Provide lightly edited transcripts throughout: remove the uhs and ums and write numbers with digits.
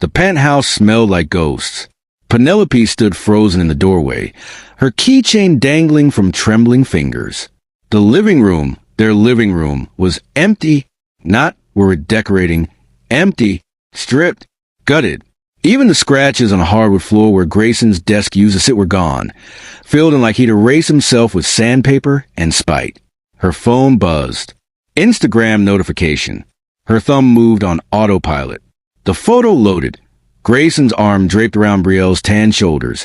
The penthouse smelled like ghosts. Penelope stood frozen in the doorway, her keychain dangling from trembling fingers. The living room, their living room, was empty. Not were decorating. Empty. Stripped. Gutted. Even the scratches on a hardwood floor where Grayson's desk used to sit were gone, filled in like he'd erased himself with sandpaper and spite. Her phone buzzed. Instagram notification. Her thumb moved on autopilot. The photo loaded. Grayson's arm draped around Brielle's tan shoulders,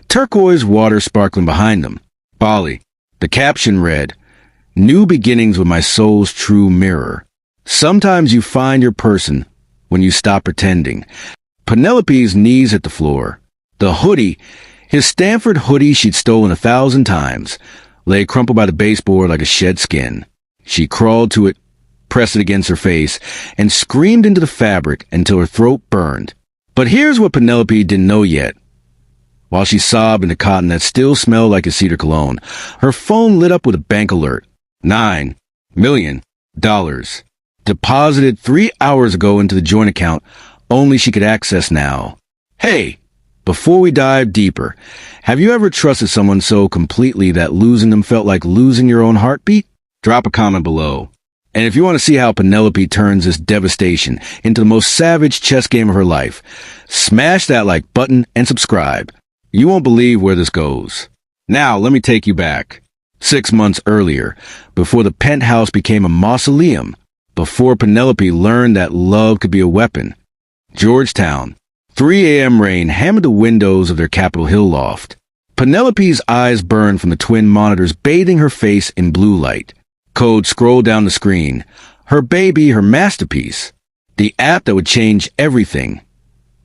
turquoise water sparkling behind them. Bali. The caption read, "New beginnings with my soul's true mirror. Sometimes you find your person when you stop pretending." Penelope's knees hit the floor. The hoodie, his Stanford hoodie she'd stolen 1,000 times, lay crumpled by the baseboard like a shed skin. She crawled to it, pressed it against her face, and screamed into the fabric until her throat burned. But here's what Penelope didn't know yet. While she sobbed into cotton that still smelled like a cedar cologne, her phone lit up with a bank alert. $9 million. Deposited 3 hours ago into the joint account only she could access now. Hey, before we dive deeper, have you ever trusted someone so completely that losing them felt like losing your own heartbeat? Drop a comment below. And if you want to see how Penelope turns this devastation into the most savage chess game of her life, smash that like button and subscribe. You won't believe where this goes. Now, let me take you back. 6 months earlier, before the penthouse became a mausoleum, before Penelope learned that love could be a weapon. Georgetown. 3 a.m. rain hammered the windows of their Capitol Hill loft. Penelope's eyes burned from the twin monitors bathing her face in blue light. Code scrolled down the screen. Her baby, her masterpiece. The app that would change everything.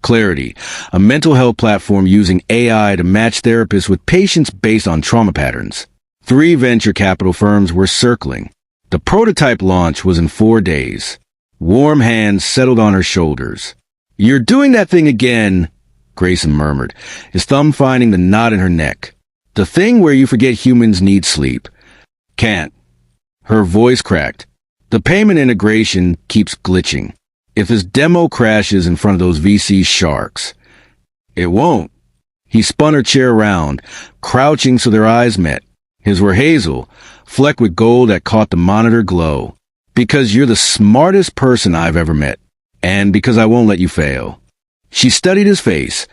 Clarity, a mental health platform using AI to match therapists with patients based on trauma patterns. 3 venture capital firms were circling. The prototype launch was in 4 days. Warm hands settled on her shoulders. "You're doing that thing again," Grayson murmured, his thumb finding the knot in her neck. "The thing where you forget humans need sleep." "Can't." Her voice cracked. "The payment integration keeps glitching. If this demo crashes in front of those VC sharks." "It won't." He spun her chair around, crouching so their eyes met. His were hazel, flecked with gold that caught the monitor glow. "Because you're the smartest person I've ever met. And because I won't let you fail." She studied his face,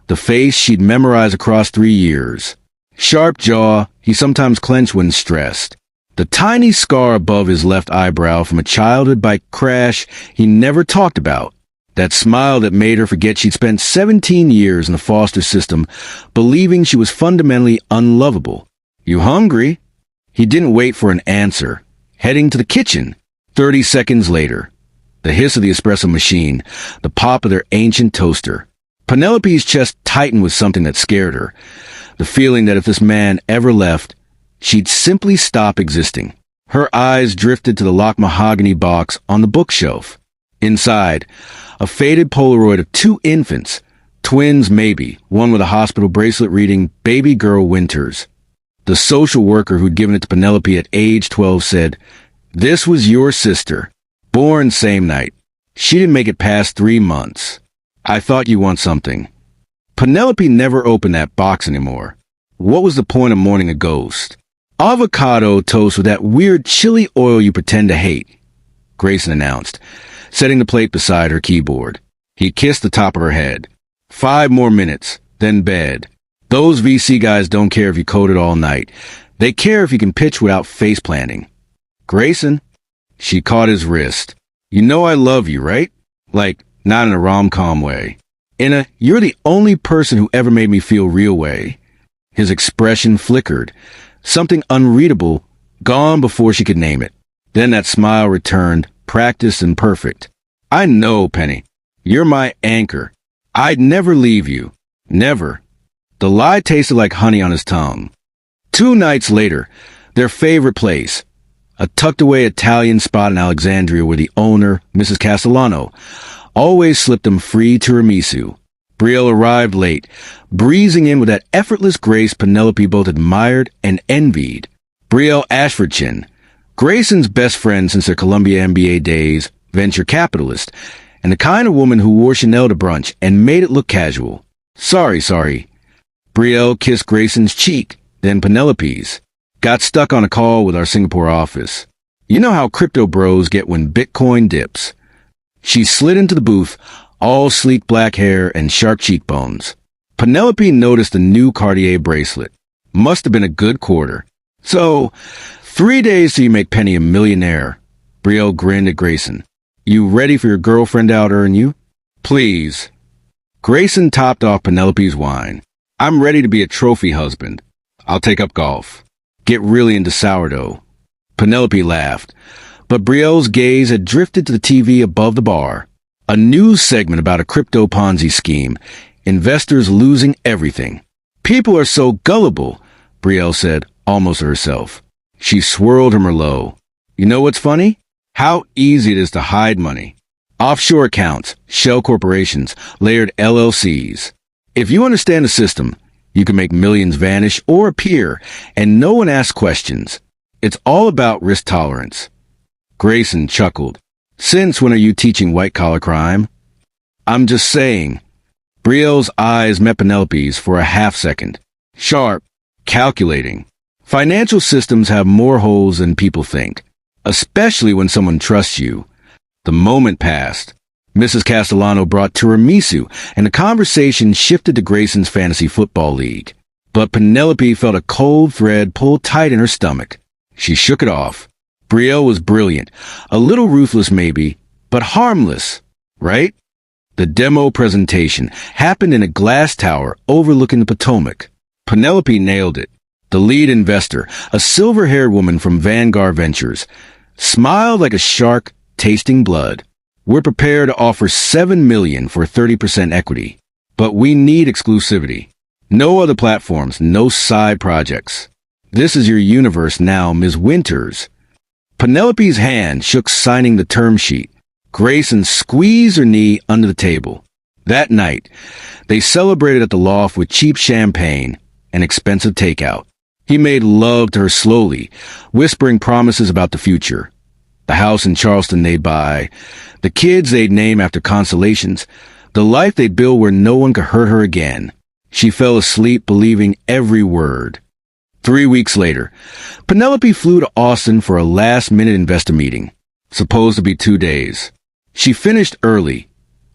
the face she'd memorized across 3 years. Sharp jaw, he sometimes clenched when stressed. The tiny scar above his left eyebrow from a childhood bike crash he never talked about. That smile that made her forget she'd spent 17 years in the foster system, believing she was fundamentally unlovable. "You hungry?" He didn't wait for an answer. Heading to the kitchen. 30 seconds later. The hiss of the espresso machine, the pop of their ancient toaster. Penelope's chest tightened with something that scared her. The feeling that if this man ever left, she'd simply stop existing. Her eyes drifted to the locked mahogany box on the bookshelf. Inside, a faded Polaroid of 2 infants, twins maybe, one with a hospital bracelet reading "Baby Girl Winters." The social worker who'd given it to Penelope at age 12 said, "This was your sister. Born same night. She didn't make it past 3 months. I thought you want something." Penelope never opened that box anymore. What was the point of mourning a ghost? "Avocado toast with that weird chili oil you pretend to hate," Grayson announced, setting the plate beside her keyboard. He kissed the top of her head. 5 more minutes, then bed. Those VC guys don't care if you code it all night. They care if you can pitch without face planting. "Grayson?" She caught his wrist. "You know I love you, right? Like, not in a rom-com way. In a, you're the only person who ever made me feel real way." His expression flickered. Something unreadable, gone before she could name it. Then that smile returned, practiced and perfect. "I know, Penny. You're my anchor. I'd never leave you. Never." The lie tasted like honey on his tongue. 2 nights later, their favorite place. A tucked-away Italian spot in Alexandria where the owner, Mrs. Castellano, always slipped them free tiramisu. Brielle arrived late, breezing in with that effortless grace Penelope both admired and envied. Brielle Ashfordchin, Grayson's best friend since their Columbia MBA days, venture capitalist, and the kind of woman who wore Chanel to brunch and made it look casual. Sorry. Brielle kissed Grayson's cheek, then Penelope's. Got stuck on a call with our Singapore office. You know how crypto bros get when Bitcoin dips. She slid into the booth, all sleek black hair and sharp cheekbones. Penelope noticed the new Cartier bracelet. Must have been a good quarter. So, 3 days till you make Penny a millionaire. Brielle grinned at Grayson. You ready for your girlfriend to out-earn you? Please. Grayson topped off Penelope's wine. I'm ready to be a trophy husband. I'll take up golf. Get really into sourdough. Penelope laughed, but Brielle's gaze had drifted to the TV above the bar. A news segment about a crypto Ponzi scheme. Investors losing everything. People are so gullible, Brielle said, almost to herself. She swirled her Merlot. You know what's funny? How easy it is to hide money. Offshore accounts, shell corporations, layered LLCs. If you understand the system, you can make millions vanish or appear, and no one asks questions. It's all about risk tolerance. Grayson chuckled. Since when are you teaching white-collar crime? I'm just saying. Brielle's eyes met Penelope's for a half second. Sharp, calculating. Financial systems have more holes than people think, especially when someone trusts you. The moment passed. Mrs. Castellano brought tiramisu, and the conversation shifted to Grayson's fantasy football league. But Penelope felt a cold thread pull tight in her stomach. She shook it off. Brielle was brilliant, a little ruthless maybe, but harmless, right? The demo presentation happened in a glass tower overlooking the Potomac. Penelope nailed it. The lead investor, a silver-haired woman from Vanguard Ventures, smiled like a shark tasting blood. We're prepared to offer $7 million for 30% equity, but we need exclusivity. No other platforms, no side projects. This is your universe now, Ms. Winters. Penelope's hand shook signing the term sheet. Grayson squeezed her knee under the table. That night, they celebrated at the loft with cheap champagne and expensive takeout. He made love to her slowly, whispering promises about the future. The house in Charleston they'd buy, the kids they'd name after constellations, the life they'd build where no one could hurt her again. She fell asleep believing every word. 3 weeks later, Penelope flew to Austin for a last-minute investor meeting, supposed to be 2 days. She finished early,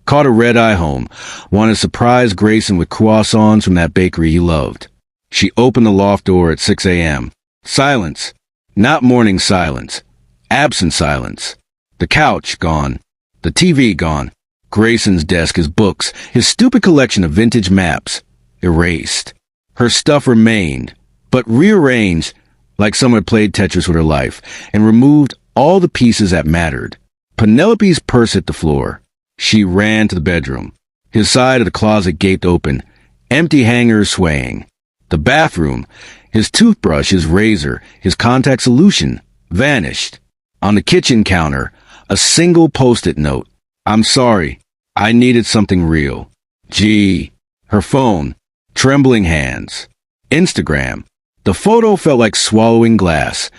caught a red-eye home, wanted to surprise Grayson with croissants from that bakery he loved. She opened the loft door at 6 a.m. Silence. Not morning silence. Absent silence. The couch gone. The TV gone. Grayson's desk, his books, his stupid collection of vintage maps, erased. Her stuff remained, but rearranged like someone had played Tetris with her life and removed all the pieces that mattered. Penelope's purse hit the floor. She ran to the bedroom. His side of the closet gaped open, empty hangers swaying. The bathroom, his toothbrush, his razor, his contact solution, vanished. On the kitchen counter, a single post-it note. I'm sorry. I needed something real. Gee. Her phone. Trembling hands. Instagram. The photo felt like swallowing glass.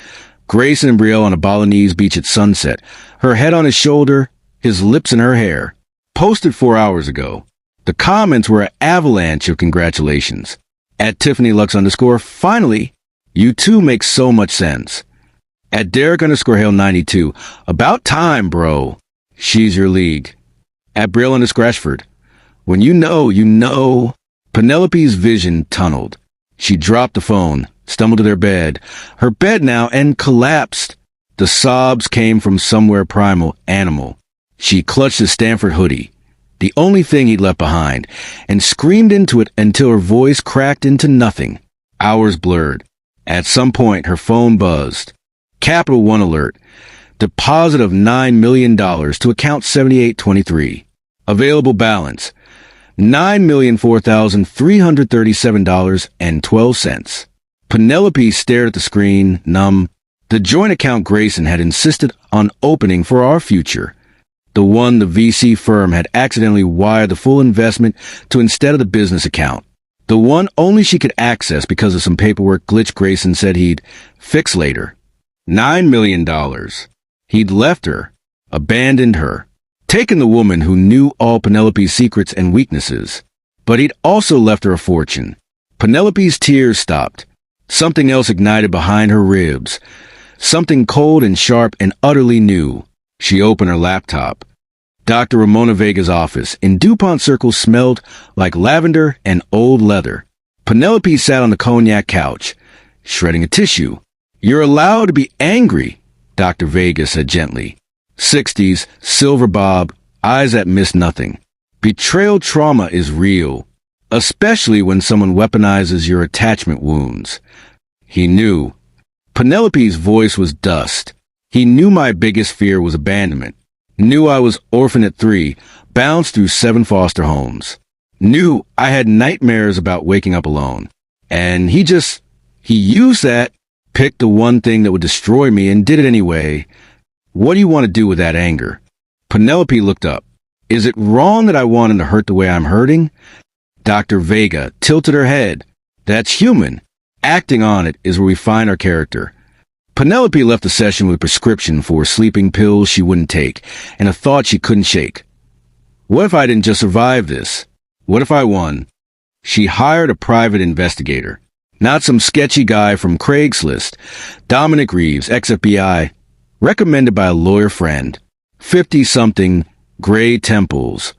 Grayson and Brielle on a Balinese beach at sunset. Her head on his shoulder, his lips in her hair. Posted 4 hours ago. The comments were an avalanche of congratulations. At Tiffany_Lux_, finally, you two make so much sense. At Derek_Hale92, about time, bro. She's your league. At Brielle_Ashford, when you know, you know. Penelope's vision tunneled. She dropped the phone, stumbled to their bed, her bed now, and collapsed. The sobs came from somewhere primal, animal. She clutched his Stanford hoodie, the only thing he'd left behind, and screamed into it until her voice cracked into nothing. Hours blurred. At some point, her phone buzzed. Capital One alert. Deposit of $9 million to account 7823. Available balance. $9,004,337.12. Penelope stared at the screen, numb. The joint account Grayson had insisted on opening for our future. The one the VC firm had accidentally wired the full investment to instead of the business account. The one only she could access because of some paperwork glitch Grayson said he'd fix later. $9 million. He'd left her, abandoned her, taken the woman who knew all Penelope's secrets and weaknesses. But he'd also left her a fortune. Penelope's tears stopped. Something else ignited behind her ribs. Something cold and sharp and utterly new. She opened her laptop. Dr. Ramona Vega's office in DuPont Circle smelled like lavender and old leather. Penelope sat on the cognac couch, shredding a tissue. "You're allowed to be angry," Dr. Vega said gently. 60s, silver bob, eyes that miss nothing. Betrayal trauma is real, especially when someone weaponizes your attachment wounds. He knew. Penelope's voice was dust. He knew my biggest fear was abandonment. Knew I was orphaned at 3, bounced through 7 foster homes. Knew I had nightmares about waking up alone. And he used that, picked the one thing that would destroy me and did it anyway. What do you want to do with that anger? Penelope looked up. Is it wrong that I want him to hurt the way I'm hurting? Dr. Vega tilted her head. That's human. Acting on it is where we find our character. Penelope left the session with a prescription for sleeping pills she wouldn't take and a thought she couldn't shake. What if I didn't just survive this? What if I won? She hired a private investigator. Not some sketchy guy from Craigslist. Dominic Reeves, ex-FBI, recommended by a lawyer friend. 50-something, gray temples.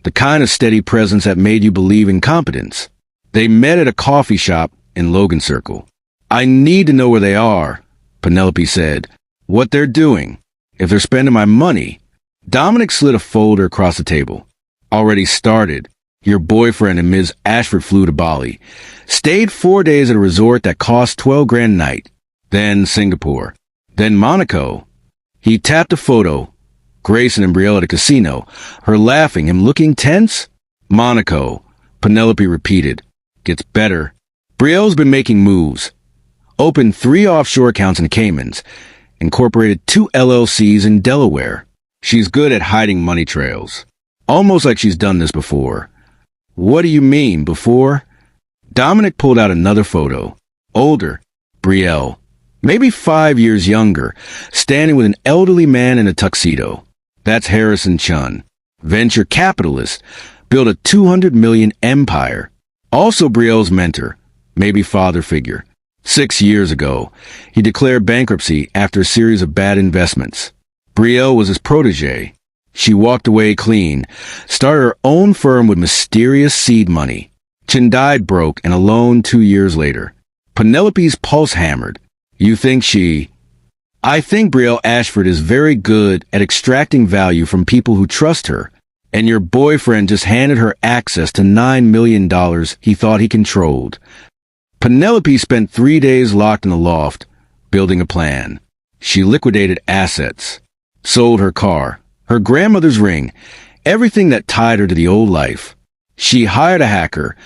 The kind of steady presence that made you believe in competence. They met at a coffee shop in Logan Circle. I need to know where they are, Penelope said. What they're doing. If they're spending my money. Dominic slid a folder across the table. Already started. Your boyfriend and Ms. Ashford flew to Bali. Stayed 4 days at a resort that cost $12,000 a night. Then Singapore. Then Monaco. He tapped a photo. Grayson and Brielle at a casino. Her laughing, him looking tense. Monaco. Penelope repeated. Gets better. Brielle's been making moves. Opened 3 offshore accounts in the Caymans. Incorporated 2 LLCs in Delaware. She's good at hiding money trails. Almost like she's done this before. What do you mean, before? Dominic pulled out another photo. Older. Brielle. Maybe 5 years younger. Standing with an elderly man in a tuxedo. That's Harrison Chun. Venture capitalist. Built a $200 million empire. Also Brielle's mentor. Maybe father figure. 6 years ago, he declared bankruptcy after a series of bad investments. Brielle was his protege. She walked away clean, started her own firm with mysterious seed money. Chin died broke and alone 2 years later. Penelope's pulse hammered. You think I think Brielle Ashford is very good at extracting value from people who trust her, and your boyfriend just handed her access to $9 million he thought he controlled. Penelope spent 3 days locked in the loft, building a plan. She liquidated assets, sold her car, her grandmother's ring, everything that tied her to the old life. She hired a hacker,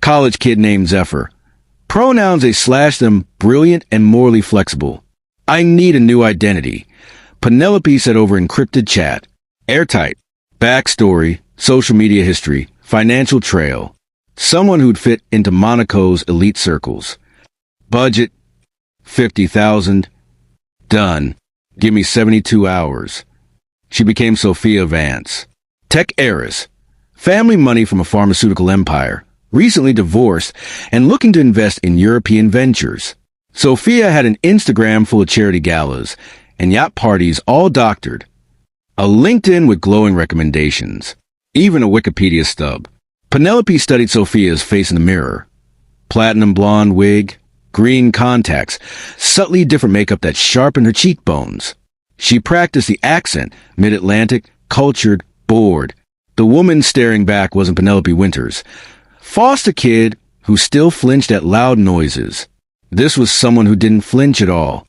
college kid named Zephyr. Pronouns they slashed them, brilliant and morally flexible. I need a new identity. Penelope said over encrypted chat. Airtight. Backstory, social media history, financial trail. Someone who'd fit into Monaco's elite circles. Budget, $50,000. Done. Give me 72 hours. She became Sophia Vance. Tech heiress. Family money from a pharmaceutical empire. Recently divorced and looking to invest in European ventures. Sophia had an Instagram full of charity galas and yacht parties all doctored. A LinkedIn with glowing recommendations. Even a Wikipedia stub. Penelope studied Sophia's face in the mirror. Platinum blonde wig, green contacts, subtly different makeup that sharpened her cheekbones. She practiced the accent, mid-Atlantic, cultured, bored. The woman staring back wasn't Penelope Winters. Foster kid who still flinched at loud noises. This was someone who didn't flinch at all.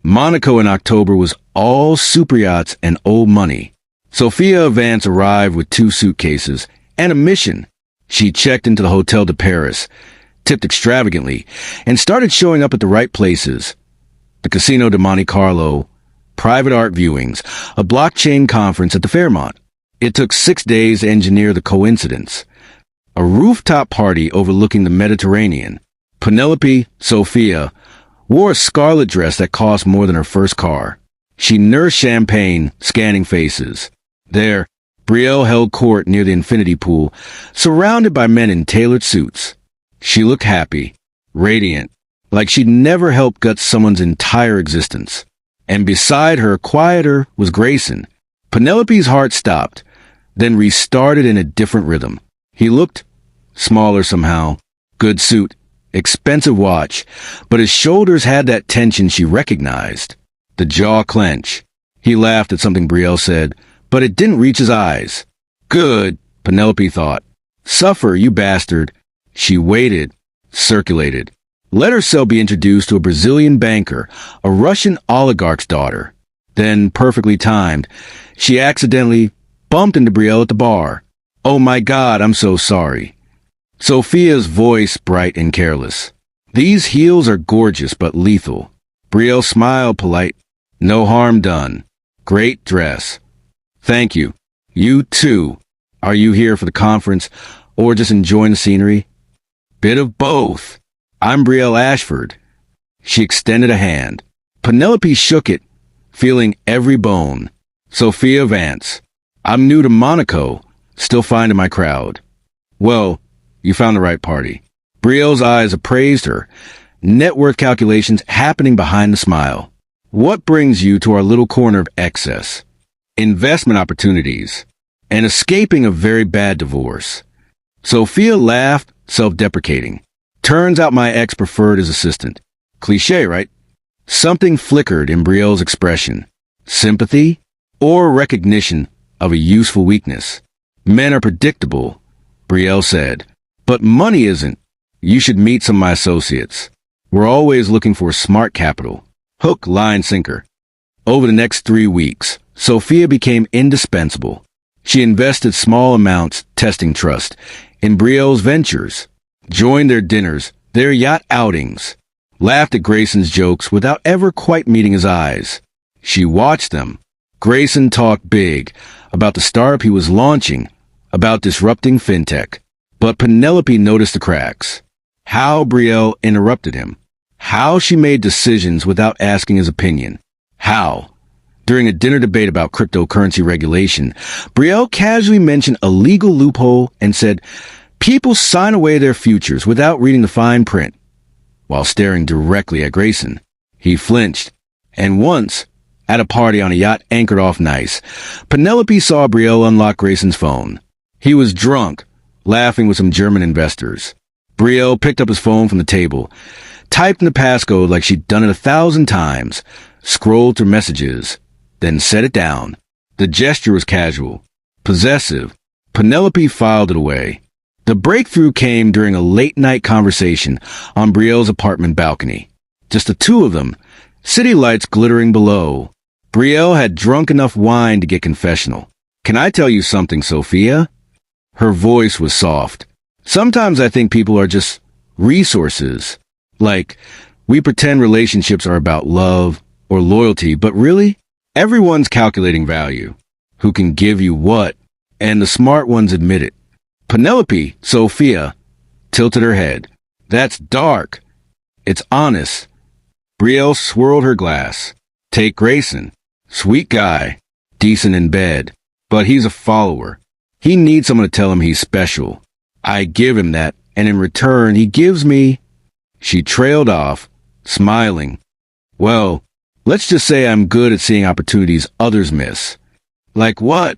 Monaco in October was all super yachts and old money. Sophia Vance arrived with 2 suitcases and a mission. She checked into the Hotel de Paris, tipped extravagantly, and started showing up at the right places. The Casino de Monte Carlo, private art viewings, a blockchain conference at the Fairmont. It took 6 days to engineer the coincidence. A rooftop party overlooking the Mediterranean. Penelope, Sophia, wore a scarlet dress that cost more than her first car. She nursed champagne, scanning faces. There, Brielle held court near the infinity pool, surrounded by men in tailored suits. She looked happy, radiant, like she'd never helped gut someone's entire existence. And beside her, quieter, was Grayson. Penelope's heart stopped, then restarted in a different rhythm. He looked smaller somehow. Good suit, expensive watch, but his shoulders had that tension she recognized. The jaw clench. He laughed at something Brielle said, but it didn't reach his eyes. Good, Penelope thought. Suffer, you bastard. She waited, circulated. Let herself be introduced to a Brazilian banker, a Russian oligarch's daughter. Then, perfectly timed, she accidentally bumped into Brielle at the bar. Oh my God, I'm so sorry. Sophia's voice bright and careless. These heels are gorgeous but lethal. Brielle smiled polite. No harm done. Great dress. Thank you. You too. Are you here for the conference or just enjoying the scenery? Bit of both. I'm Brielle Ashford. She extended a hand. Penelope shook it, feeling every bone. Sophia Vance. I'm new to Monaco, still finding my crowd. Well, you found the right party. Brielle's eyes appraised her, net worth calculations happening behind the smile. What brings you to our little corner of excess? Investment opportunities, and escaping a very bad divorce. Sophia laughed, self-deprecating. Turns out my ex preferred his assistant. Cliché, right? Something flickered in Brielle's expression. Sympathy or recognition of a useful weakness. Men are predictable, Brielle said. But money isn't. You should meet some of my associates. We're always looking for smart capital. Hook, line, sinker. Over the next 3 weeks, Sophia became indispensable. She invested small amounts, testing trust, in Brielle's ventures, joined their dinners, their yacht outings, laughed at Grayson's jokes without ever quite meeting his eyes. She watched them. Grayson talked big about the startup he was launching, about disrupting fintech. But Penelope noticed the cracks. How Brielle interrupted him. How she made decisions without asking his opinion. How, during a dinner debate about cryptocurrency regulation, Brielle casually mentioned a legal loophole and said, people sign away their futures without reading the fine print. While staring directly at Grayson, he flinched. And once, at a party on a yacht anchored off nice, Penelope saw Brielle unlock Grayson's phone. He was drunk, laughing with some German investors. Brielle picked up his phone from the table, typed in the passcode like she'd done it 1,000 times, scrolled through messages, then set it down. The gesture was casual, possessive. Penelope filed it away. The breakthrough came during a late-night conversation on Brielle's apartment balcony. Just the two of them, city lights glittering below. Brielle had drunk enough wine to get confessional. Can I tell you something, Sophia? Her voice was soft. Sometimes I think people are just resources. Like, we pretend relationships are about love or loyalty, but really, everyone's calculating value. Who can give you what? And the smart ones admit it. Penelope, Sophia, tilted her head. That's dark. It's honest. Brielle swirled her glass. Take Grayson. Sweet guy. Decent in bed. But he's a follower. He needs someone to tell him he's special. I give him that, and in return, he gives me... She trailed off, smiling. Well, let's just say I'm good at seeing opportunities others miss. Like what?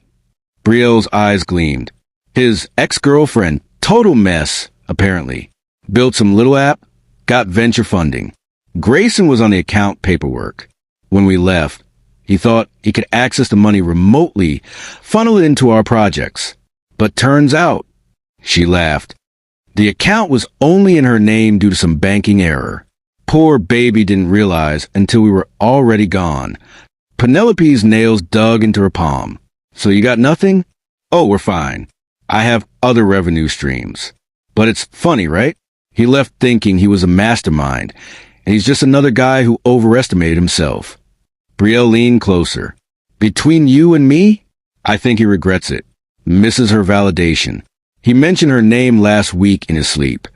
Brielle's eyes gleamed. His ex-girlfriend, total mess, apparently. Built some little app, got venture funding. Grayson was on the account paperwork. When we left, he thought he could access the money remotely, funnel it into our projects. But turns out, she laughed, the account was only in her name due to some banking error. Poor baby didn't realize until we were already gone. Penelope's nails dug into her palm. So you got nothing? Oh, we're fine. I have other revenue streams. But it's funny, right? He left thinking he was a mastermind, and he's just another guy who overestimated himself. Brielle leaned closer. Between you and me, I think he regrets it. Misses her validation. He mentioned her name last week in his sleep.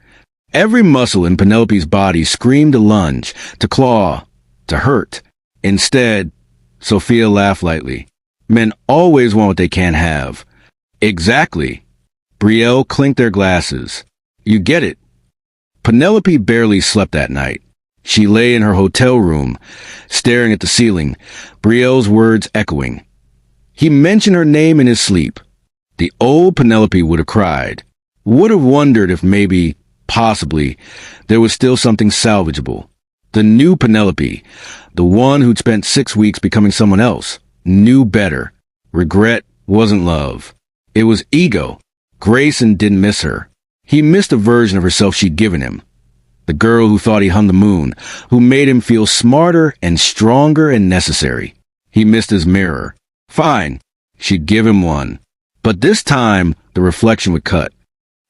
Every muscle in Penelope's body screamed to lunge, to claw, to hurt. Instead, Sophia laughed lightly. Men always want what they can't have. Exactly. Brielle clinked their glasses. You get it. Penelope barely slept that night. She lay in her hotel room, staring at the ceiling, Brielle's words echoing. He mentioned her name in his sleep. The old Penelope would have cried, would have wondered if maybe, possibly, there was still something salvageable. The new Penelope, the one who'd spent 6 weeks becoming someone else, knew better. Regret wasn't love. It was ego. Grayson didn't miss her. He missed a version of herself she'd given him. The girl who thought he hung the moon, who made him feel smarter and stronger and necessary. He missed his mirror. Fine, she'd give him one. But this time, the reflection would cut.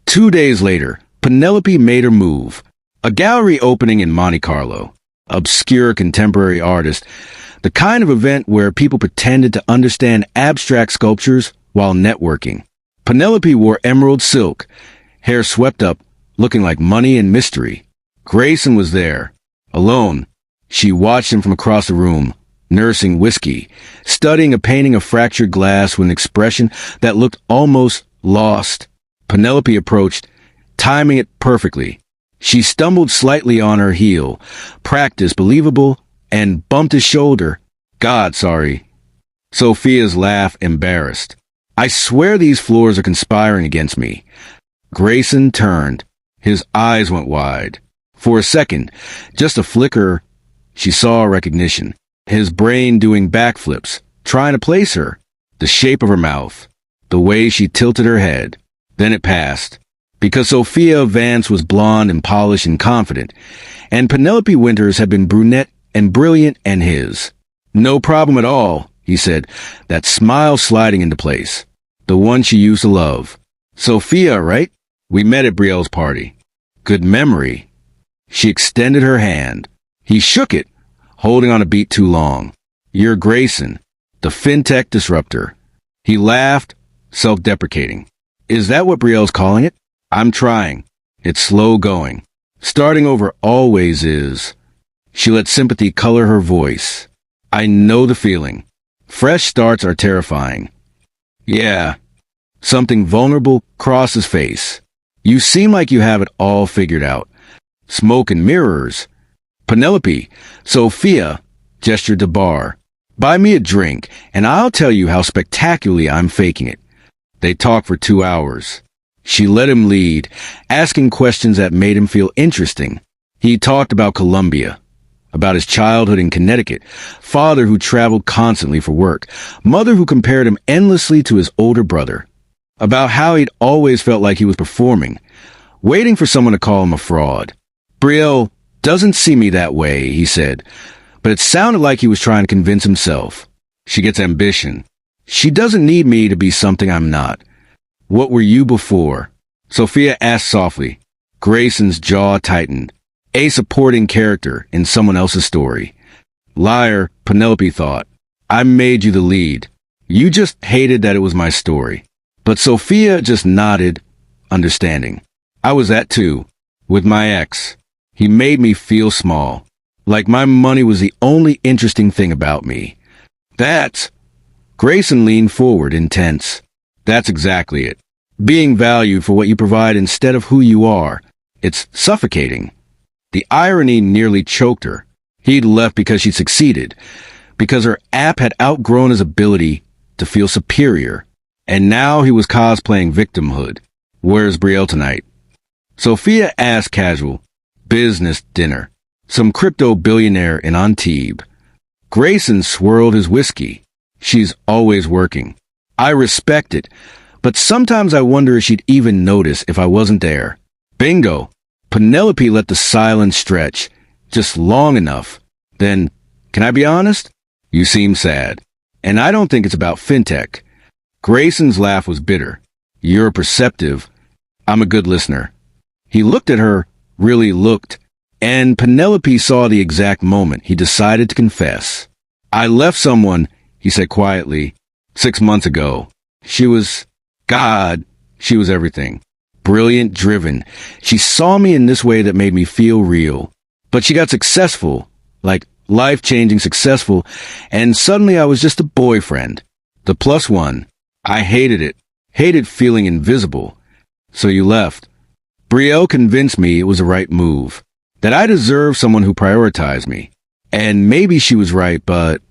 2 days later, Penelope made her move. A gallery opening in Monte Carlo. Obscure contemporary artist. The kind of event where people pretended to understand abstract sculptures while networking. Penelope wore emerald silk, hair swept up, looking like money and mystery. Grayson was there, alone. She watched him from across the room, nursing whiskey, studying a painting of fractured glass with an expression that looked almost lost. Penelope approached, timing it perfectly. She stumbled slightly on her heel, practice believable, and bumped his shoulder. God, sorry. Sophia's laugh, embarrassed. I swear these floors are conspiring against me. Grayson turned. His eyes went wide. For a second, just a flicker, she saw recognition. His brain doing backflips, trying to place her. The shape of her mouth. The way she tilted her head. Then it passed. Because Sophia Vance was blonde and polished and confident, and Penelope Winters had been brunette and brilliant and his. No problem at all, he said, that smile sliding into place. The one she used to love. Sophia, right? We met at Brielle's party. Good memory. She extended her hand. He shook it, holding on a beat too long. You're Grayson, the fintech disruptor. He laughed, self-deprecating. Is that what Brielle's calling it? I'm trying. It's slow going. Starting over always is. She let sympathy color her voice. I know the feeling. Fresh starts are terrifying. Yeah. Something vulnerable crossed his face. You seem like you have it all figured out. Smoke and mirrors. Penelope, Sophia, gestured to bar. Buy me a drink, and I'll tell you how spectacularly I'm faking it. They talked for 2 hours. She let him lead, asking questions that made him feel interesting. He talked about Colombia, about his childhood in Connecticut, father who traveled constantly for work, mother who compared him endlessly to his older brother, about how he'd always felt like he was performing, waiting for someone to call him a fraud. Brielle doesn't see me that way, he said, but it sounded like he was trying to convince himself. She gets ambition. She doesn't need me to be something I'm not. What were you before? Sophia asked softly. Grayson's jaw tightened. A supporting character in someone else's story. Liar, Penelope thought. I made you the lead. You just hated that it was my story. But Sophia just nodded, understanding. I was that too, with my ex. He made me feel small, like my money was the only interesting thing about me. That's... Grayson leaned forward, intense. That's exactly it. Being valued for what you provide instead of who you are. It's suffocating. The irony nearly choked her. He'd left because she succeeded, because her app had outgrown his ability to feel superior. And now he was cosplaying victimhood. Where's Brielle tonight? Sophia asked casual. Business dinner. Some crypto billionaire in Antibes. Grayson swirled his whiskey. She's always working. I respect it, but sometimes I wonder if she'd even notice if I wasn't there. Bingo. Penelope let the silence stretch, just long enough. Then, can I be honest? You seem sad. And I don't think it's about fintech. Grayson's laugh was bitter. You're perceptive. I'm a good listener. He looked at her, really looked, and Penelope saw the exact moment he decided to confess. I left someone, he said quietly, 6 months ago. She was... God, she was everything. Brilliant, driven. She saw me in this way that made me feel real. But she got successful, like life-changing successful, and suddenly I was just a boyfriend. The plus one. I hated it. Hated feeling invisible. So you left. Brielle convinced me it was the right move. That I deserved someone who prioritized me. And maybe she was right, but...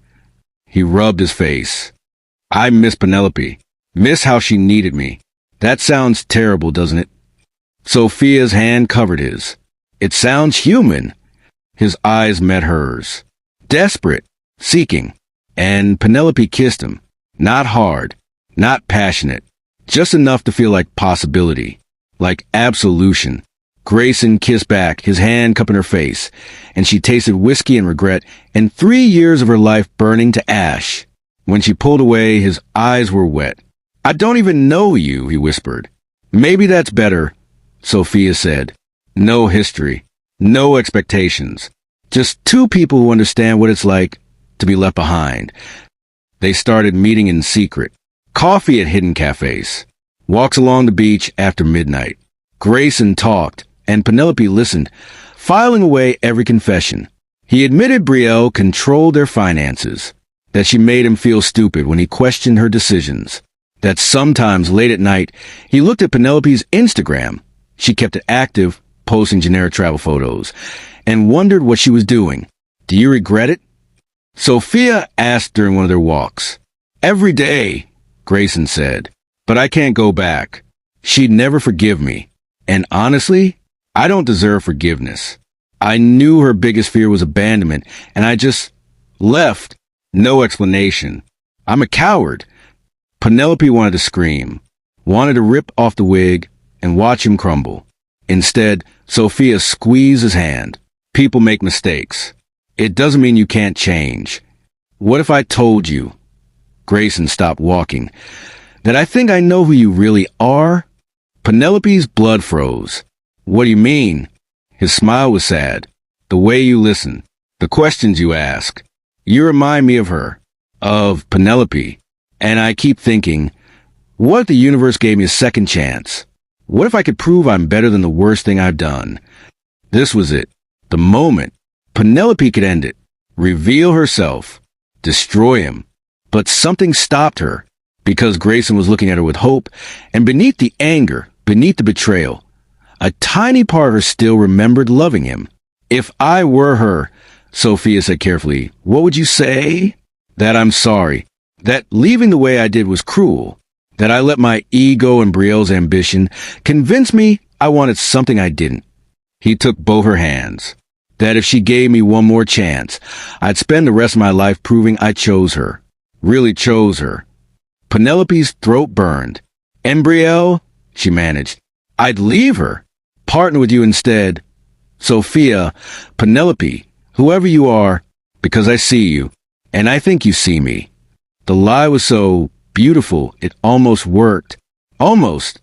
He rubbed his face. I miss Penelope. Miss how she needed me. That sounds terrible, doesn't it? Sophia's hand covered his. It sounds human. His eyes met hers. Desperate. Seeking. And Penelope kissed him. Not hard. Not passionate. Just enough to feel like possibility. Like absolution. Grayson kissed back, his hand cupping her face, and she tasted whiskey and regret and 3 years of her life burning to ash. When she pulled away, his eyes were wet. I don't even know you, he whispered. Maybe that's better, Sophia said. No history. No expectations. Just two people who understand what it's like to be left behind. They started meeting in secret. Coffee at hidden cafes. Walks along the beach after midnight. Grayson talked, and Penelope listened, filing away every confession. He admitted Brielle controlled their finances, that she made him feel stupid when he questioned her decisions, that sometimes late at night he looked at Penelope's Instagram. She kept it active, posting generic travel photos, and wondered what she was doing. Do you regret it? Sophia asked during one of their walks. Every day, Grayson said, but I can't go back. She'd never forgive me. And honestly, I don't deserve forgiveness. I knew her biggest fear was abandonment, and I just left. No explanation. I'm a coward. Penelope wanted to scream, wanted to rip off the wig and watch him crumble. Instead, Sophia squeezed his hand. People make mistakes. It doesn't mean you can't change. What if I told you? Grayson stopped walking. That I think I know who you really are? Penelope's blood froze. What do you mean? His smile was sad. The way you listen. The questions you ask. You remind me of her. Of Penelope. And I keep thinking, what if the universe gave me a second chance? What if I could prove I'm better than the worst thing I've done? This was it. The moment. Penelope could end it. Reveal herself. Destroy him. But something stopped her. Because Grayson was looking at her with hope, and beneath the anger, beneath the betrayal, a tiny part of her still remembered loving him. If I were her, Sophia said carefully, what would you say? That I'm sorry. That leaving the way I did was cruel. That I let my ego and Brielle's ambition convince me I wanted something I didn't. He took both her hands. That if she gave me one more chance, I'd spend the rest of my life proving I chose her. Really chose her. Penelope's throat burned. And Brielle, she managed. I'd leave her. Partner with you instead. Sophia, Penelope, whoever you are, because I see you, and I think you see me. The lie was so beautiful, it almost worked. Almost.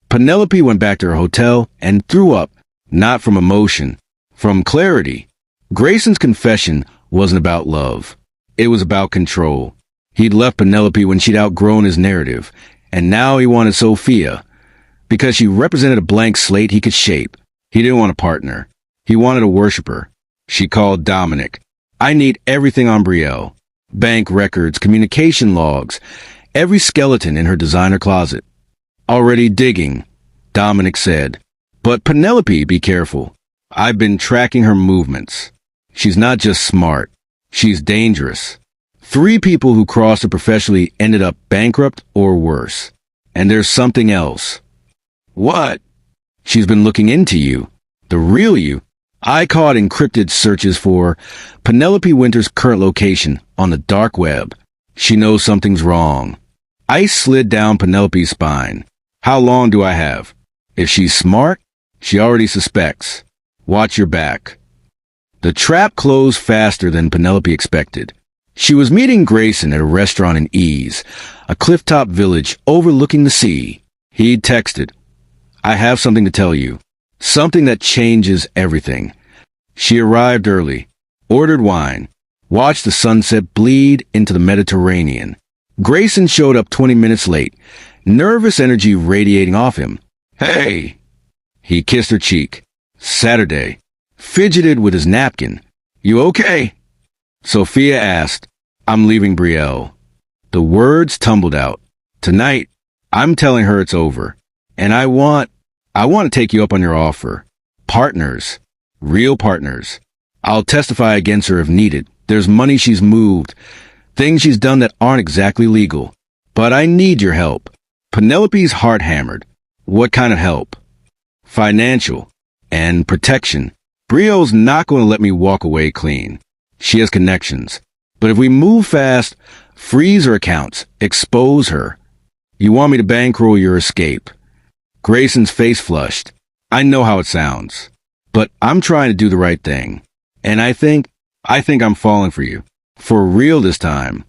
Penelope went back to her hotel and threw up, not from emotion, from clarity. Grayson's confession wasn't about love. It was about control. He'd left Penelope when she'd outgrown his narrative, and now he wanted Sophia. Because she represented a blank slate he could shape. He didn't want a partner. He wanted a worshiper. She called Dominic. I need everything on Brielle. Bank records, communication logs, every skeleton in her designer closet. Already digging, Dominic said. But Penelope, be careful. I've been tracking her movements. She's not just smart. She's dangerous. 3 people who crossed her professionally ended up bankrupt or worse. And there's something else. What? She's been looking into you. The real you. I caught encrypted searches for Penelope Winter's current location on the dark web. She knows something's wrong. Ice slid down Penelope's spine. How long do I have? If she's smart, she already suspects. Watch your back. The trap closed faster than Penelope expected. She was meeting Grayson at a restaurant in Ease, a clifftop village overlooking the sea. He'd texted, I have something to tell you. Something that changes everything. She arrived early, ordered wine, watched the sunset bleed into the Mediterranean. Grayson showed up 20 minutes late, nervous energy radiating off him. Hey! He kissed her cheek. Saturday. Fidgeted with his napkin. You okay? Sophia asked. I'm leaving Brielle. The words tumbled out. Tonight, I'm telling her it's over. And I want to take you up on your offer. Partners. Real partners. I'll testify against her if needed. There's money she's moved. Things she's done that aren't exactly legal. But I need your help. Penelope's heart hammered. What kind of help? Financial. And protection. Brio's not going to let me walk away clean. She has connections. But if we move fast, freeze her accounts, expose her. You want me to bankroll your escape. Grayson's face flushed. I know how it sounds. But I'm trying to do the right thing. And I think I'm falling for you. For real this time.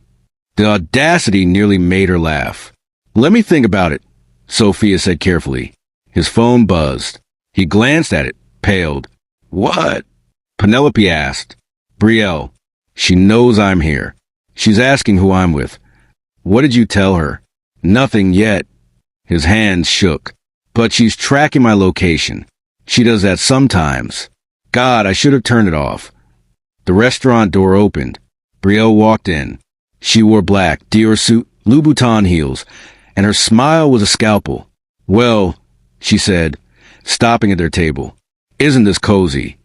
The audacity nearly made her laugh. Let me think about it, Sophia said carefully. His phone buzzed. He glanced at it, paled. What? Penelope asked. Brielle. She knows I'm here. She's asking who I'm with. What did you tell her? Nothing yet. His hands shook. But she's tracking my location. She does that sometimes. God, I should have turned it off. The restaurant door opened. Brielle walked in. She wore black, Dior suit, Louboutin heels, and her smile was a scalpel. Well, she said, stopping at their table. Isn't this cozy?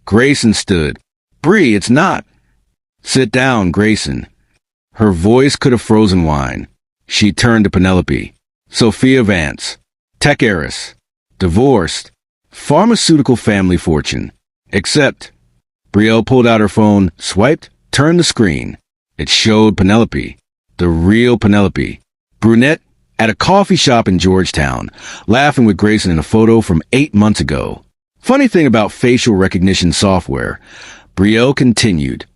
Grayson stood. Bree, it's not. Sit down, Grayson. Her voice could have frozen wine. She turned to Penelope. Sophia Vance. Tech heiress. Divorced. Pharmaceutical family fortune. Except, Brielle pulled out her phone, swiped, turned the screen. It showed Penelope. The real Penelope. Brunette, at a coffee shop in Georgetown, laughing with Grayson in a photo from 8 months ago. Funny thing about facial recognition software, Brielle continued.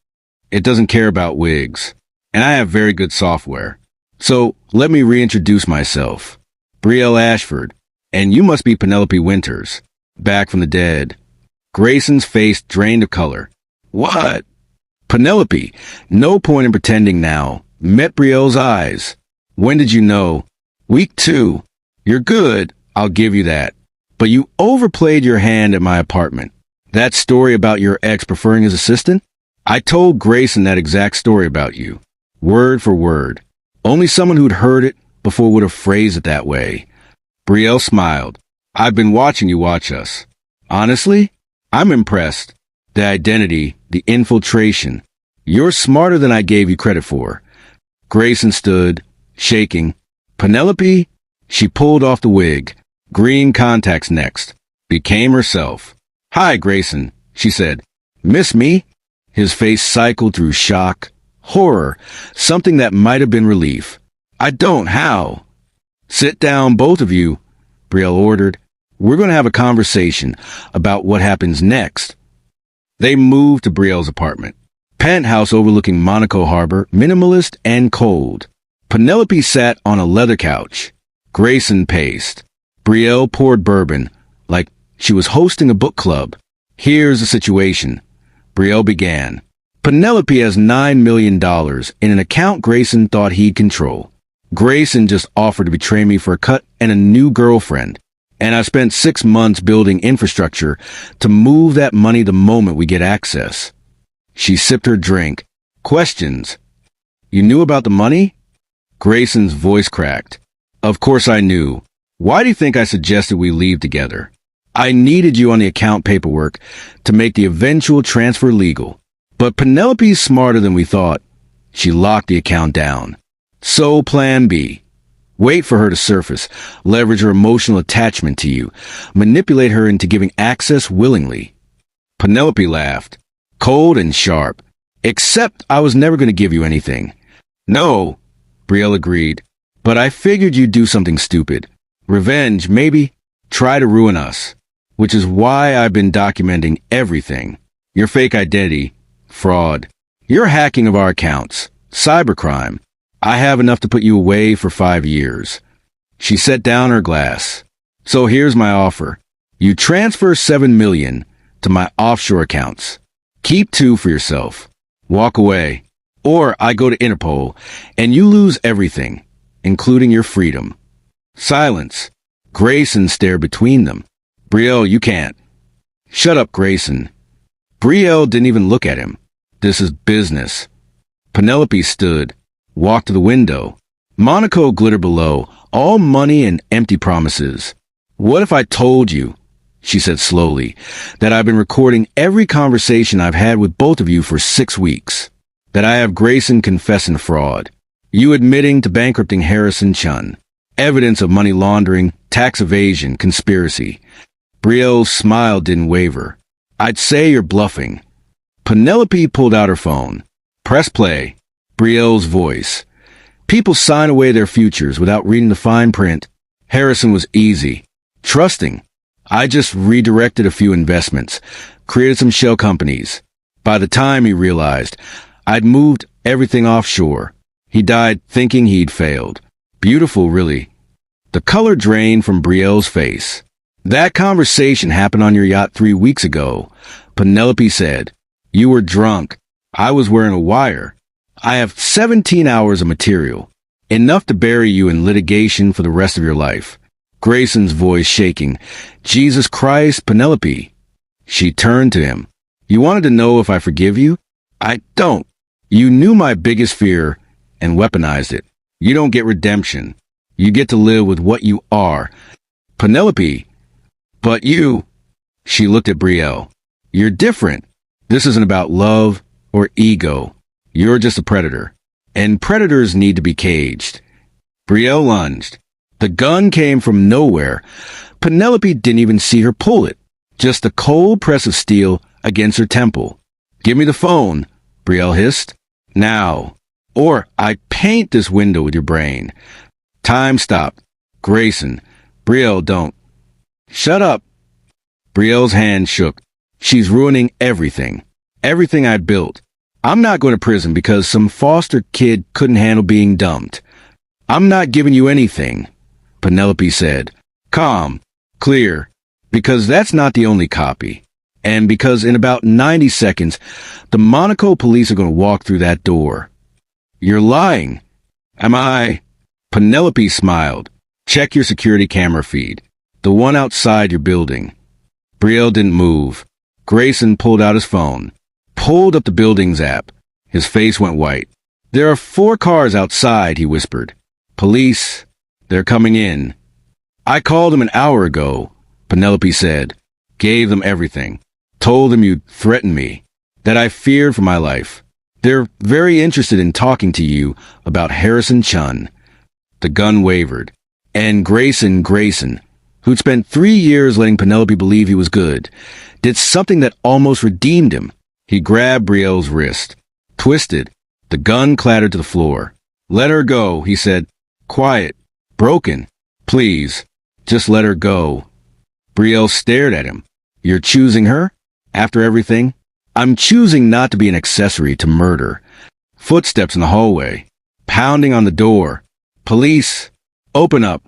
It doesn't care about wigs. And I have very good software. So, let me reintroduce myself. Brielle Ashford. And you must be Penelope Winters. Back from the dead. Grayson's face drained of color. What? Penelope, no point in pretending now, met Brielle's eyes. When did you know? Week 2. You're good, I'll give you that. But you overplayed your hand at my apartment. That story about your ex preferring his assistant? I told Grayson that exact story about you. Word for word. Only someone who'd heard it before would have phrased it that way. Brielle smiled. I've been watching you watch us. Honestly, I'm impressed. The identity, the infiltration. You're smarter than I gave you credit for. Grayson stood, shaking. Penelope, she pulled off the wig. Green contacts next. Became herself. Hi, Grayson, she said. Miss me? His face cycled through shock, horror, something that might have been relief. I don't, how? Sit down, both of you, Brielle ordered. We're going to have a conversation about what happens next. They moved to Brielle's apartment. Penthouse overlooking Monaco Harbor, minimalist and cold. Penelope sat on a leather couch. Grayson paced. Brielle poured bourbon, like she was hosting a book club. Here's the situation. Brielle began. Penelope has $9 million in an account Grayson thought he'd control. Grayson just offered to betray me for a cut and a new girlfriend. And I spent 6 months building infrastructure to move that money the moment we get access. She sipped her drink. Questions. You knew about the money? Grayson's voice cracked. Of course I knew. Why do you think I suggested we leave together? I needed you on the account paperwork to make the eventual transfer legal. But Penelope's smarter than we thought. She locked the account down. So plan B. Wait for her to surface, leverage her emotional attachment to you, manipulate her into giving access willingly. Penelope laughed, cold and sharp. Except I was never going to give you anything. No, Brielle agreed. But I figured you'd do something stupid. Revenge, maybe. Try to ruin us. Which is why I've been documenting everything. Your fake identity. Fraud. Your hacking of our accounts. Cybercrime. I have enough to put you away for 5 years. She set down her glass. So here's my offer. You transfer $7 million to my offshore accounts. Keep 2 for yourself. Walk away. Or I go to Interpol and you lose everything, including your freedom. Silence. Grayson stared between them. Brielle, you can't. Shut up, Grayson. Brielle didn't even look at him. This is business. Penelope stood. Walked to the window. Monaco glittered below, All money and empty promises. What if I told you, she said slowly, that I've been recording every conversation I've had with both of you for 6 weeks? That I have Grayson confessing fraud, you admitting to bankrupting Harrison Chun, evidence of money laundering, tax evasion, conspiracy. Brielle's smile didn't waver. I'd say you're bluffing. Penelope pulled out her phone. Press play. Brielle's voice. People sign away their futures without reading the fine print. Harrison was easy. Trusting. I just redirected a few investments, created some shell companies. By the time he realized, I'd moved everything offshore. He died thinking he'd failed. Beautiful, really. The color drained from Brielle's face. That conversation happened on your yacht 3 weeks ago. Penelope said. You were drunk. I was wearing a wire. I have 17 hours of material. Enough to bury you in litigation for the rest of your life. Grayson's voice shaking. Jesus Christ, Penelope. She turned to him. You wanted to know if I forgive you? I don't. You knew my biggest fear and weaponized it. You don't get redemption. You get to live with what you are. Penelope. But you. She looked at Brielle. You're different. This isn't about love or ego. You're just a predator. And predators need to be caged. Brielle lunged. The gun came from nowhere. Penelope didn't even see her pull it. Just a cold press of steel against her temple. Give me the phone, Brielle hissed. Now. Or I paint this window with your brain. Time stopped. Grayson. Brielle, don't. Shut up. Brielle's hand shook. She's ruining everything. Everything I built. I'm not going to prison because some foster kid couldn't handle being dumped. I'm not giving you anything, Penelope said. Calm. Clear. Because that's not the only copy. And because in about 90 seconds, the Monaco police are going to walk through that door. You're lying. Am I? Penelope smiled. Check your security camera feed. The one outside your building. Brielle didn't move. Grayson pulled out his phone. Pulled up the building's app. His face went white. There are 4 cars outside, he whispered. Police. They're coming in. I called them an hour ago, Penelope said. Gave them everything. Told them you'd threaten me. That I feared for my life. They're very interested in talking to you about Harrison Chun. The gun wavered. And Grayson, who'd spent 3 years letting Penelope believe he was good, did something that almost redeemed him. He grabbed Brielle's wrist. Twisted. The gun clattered to the floor. Let her go, he said. Quiet. Broken. Please. Just let her go. Brielle stared at him. You're choosing her? After everything? I'm choosing not to be an accessory to murder. Footsteps in the hallway. Pounding on the door. Police. Open up.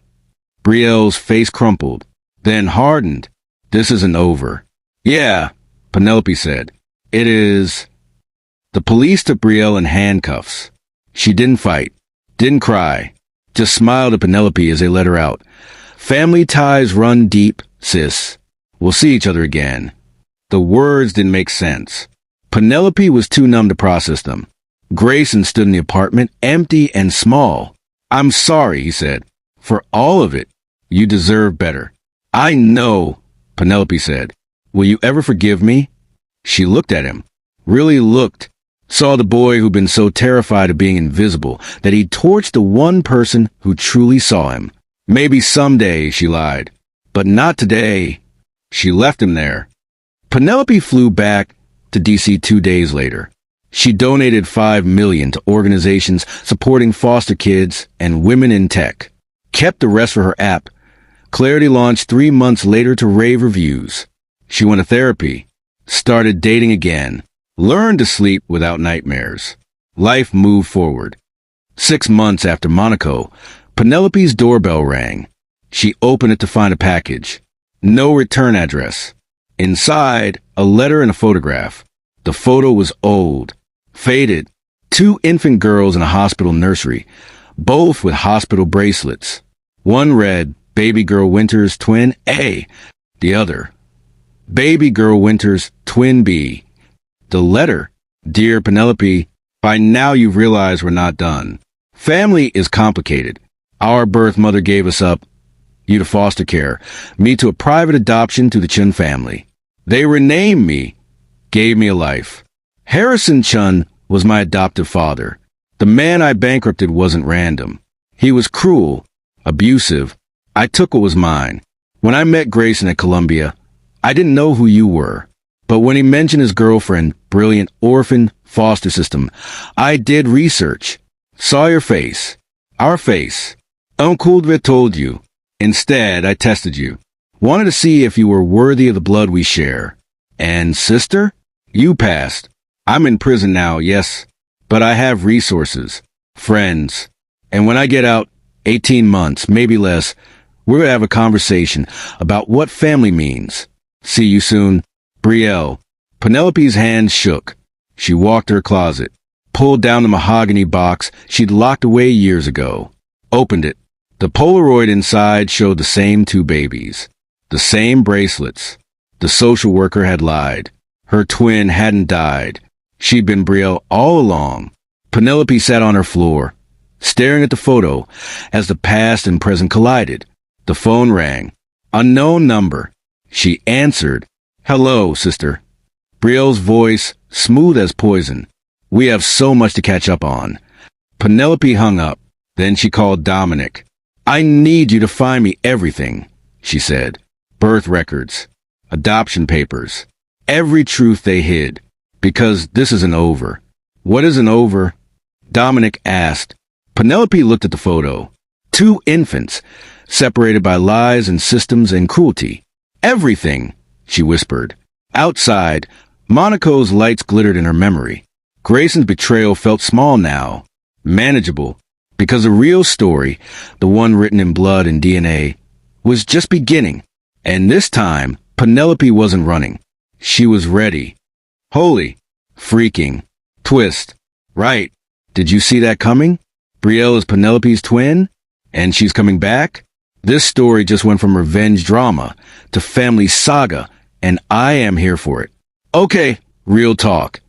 Brielle's face crumpled. Then hardened. This isn't over. Yeah, Penelope said. It is. The police took Brielle in handcuffs. She didn't fight. Didn't cry. Just smiled at Penelope as they let her out. Family ties run deep, sis. We'll see each other again. The words didn't make sense. Penelope was too numb to process them. Grayson stood in the apartment, empty and small. I'm sorry, he said. For all of it. You deserve better. I know, Penelope said. Will you ever forgive me? She looked at him. Really looked. Saw the boy who'd been so terrified of being invisible that he'd torched the one person who truly saw him. Maybe someday, she lied. But not today. She left him there. Penelope flew back to D.C. 2 days later. She donated $5 million to organizations supporting foster kids and women in tech. Kept the rest for her app. Clarity launched 3 months later to rave reviews. She went to therapy. Started dating again. Learned to sleep without nightmares. Life moved forward. 6 months after Monaco, Penelope's doorbell rang. She opened it to find a package. No return address. Inside, a letter and a photograph. The photo was old, faded. 2 infant girls in a hospital nursery, both with hospital bracelets. One read, Baby Girl Winters Twin A. The other, Baby Girl Winters Twin B. The letter, Dear Penelope, by now you've realized we're not done. Family is complicated. Our birth mother gave us up, you to foster care, me to a private adoption to the Chun family. They renamed me, gave me a life. Harrison Chun was my adoptive father. The man I bankrupted wasn't random. He was cruel, abusive. I took what was mine. When I met Grayson at Columbia, I didn't know who you were. But when he mentioned his girlfriend, brilliant orphan foster system, I did research. Saw your face. Our face. Uncle told you. Instead, I tested you. Wanted to see if you were worthy of the blood we share. And sister? You passed. I'm in prison now, yes. But I have resources. Friends. And when I get out, 18 months, maybe less, we're gonna have a conversation about what family means. See you soon. Brielle. Penelope's hand shook. She walked to her closet, pulled down the mahogany box she'd locked away years ago, opened it. The Polaroid inside showed the same two babies, the same bracelets. The social worker had lied. Her twin hadn't died. She'd been Brielle all along. Penelope sat on her floor, staring at the photo as the past and present collided. The phone rang. Unknown number. She answered. Hello, sister. Brielle's voice, smooth as poison. We have so much to catch up on. Penelope hung up. Then she called Dominic. I need you to find me everything, she said. Birth records, adoption papers, every truth they hid. Because this isn't over. What isn't over? Dominic asked. Penelope looked at the photo. Two infants, separated by lies and systems and cruelty. Everything, she whispered. Outside, Monaco's lights glittered in her memory. Grayson's betrayal felt small now, manageable, because the real story, the one written in blood and DNA, was just beginning. And this time, Penelope wasn't running. She was ready. Holy, freaking, twist. Right. Did you see that coming? Brielle is Penelope's twin? And she's coming back? This story just went from revenge drama to family saga, and I am here for it. Okay, real talk.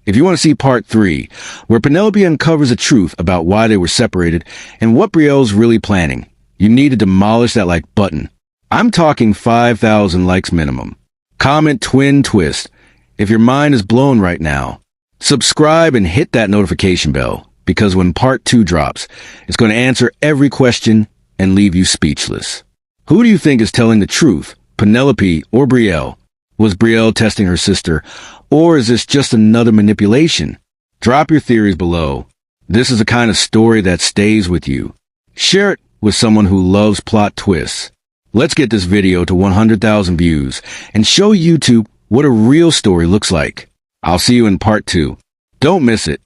If you want to see part 3, where Penelope uncovers the truth about why they were separated and what Brielle's really planning, you need to demolish that like button. I'm talking 5,000 likes minimum. Comment twin twist if your mind is blown right now. Subscribe and hit that notification bell, because when part 2 drops, it's going to answer every question and leave you speechless. Who do you think is telling the truth, Penelope or Brielle? Was Brielle testing her sister, or is this just another manipulation? Drop your theories below. This is the kind of story that stays with you. Share it with someone who loves plot twists. Let's get this video to 100,000 views and show YouTube what a real story looks like. I'll see you in part 2. Don't miss it.